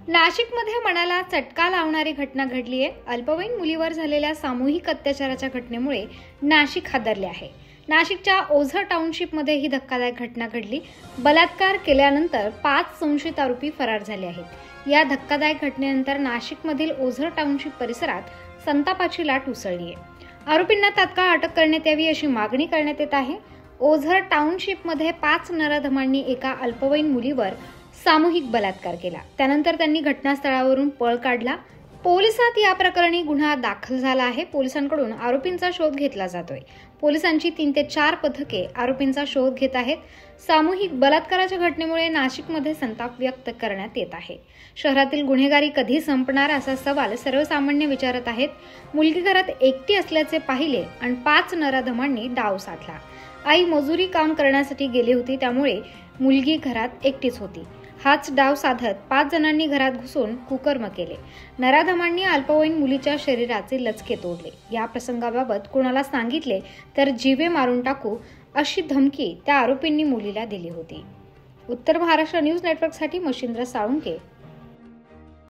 नाशिकमध्ये मनाला चटका लावणारी घटना घडली आहे। अल्पवयीन मुलीवर झालेल्या सामूहिक अत्याचाराच्या घटनेमुळे नाशिक हादरले आहे। नाशिकच्या ओझर टाउनशिपमध्ये ही धक्कादायक घटना घडली। बलात्कार केल्यानंतर 5 संशयित आरोपी फरार झाले आहेत। या धक्कादायक घटनेनंतर नाशिकमधील ओझर टाउनशिप परिसरात संतापाची लाट उसळली आहे। आरोपींना तात्काळ अटक करण्यात यावी अशी मागणी करण्यात येत आहे। ओझर टाउनशिपमध्ये 5 नराधमांनी एका अल्पवयीन मुलीवर सामूहिक बलात्कार केला। त्यानंतर त्यांनी घटनास्थळावरून पळ काढला। पोलिसात या प्रकरणी गुन्हा दाखल झाला आहे। पोलिसांकडून आरोपींचा शोध घेतला जातोय। पोलिसांची 3 ते 4 पथके आरोपींचा शोध घेत आहेत। सामूहिक बलात्काराच्या घटनेमुळे नाशिकमध्ये संताप व्यक्त करण्यात येत आहे। शहरातील गुन्हेगारी कधी संपणार असा सवाल सर्वसामान्य विचारत आहेत। मुलगी घरात एकटी असल्याचे पाहिले आणि 5 नराधमांनी डाव साधला। आई मजुरी काम करण्यासाठी गेली होती, त्यामुळे मुलगी घरात एकटीच होती। हाच डाव साधत 5 जणांनी घरात घुसून कुकर्म केले। नराधमांनी अल्पवयीन मुलीच्या शरीराचे लचके तोडले। या प्रसंगाबाबत कोणाला सांगितले तर जीवे मारून टाकू अशी धमकी त्या आरोपींनी मुलीला दिली होती। उत्तर महाराष्ट्र न्यूज नेटवर्कसाठी मच्छिंद्र साळुंके,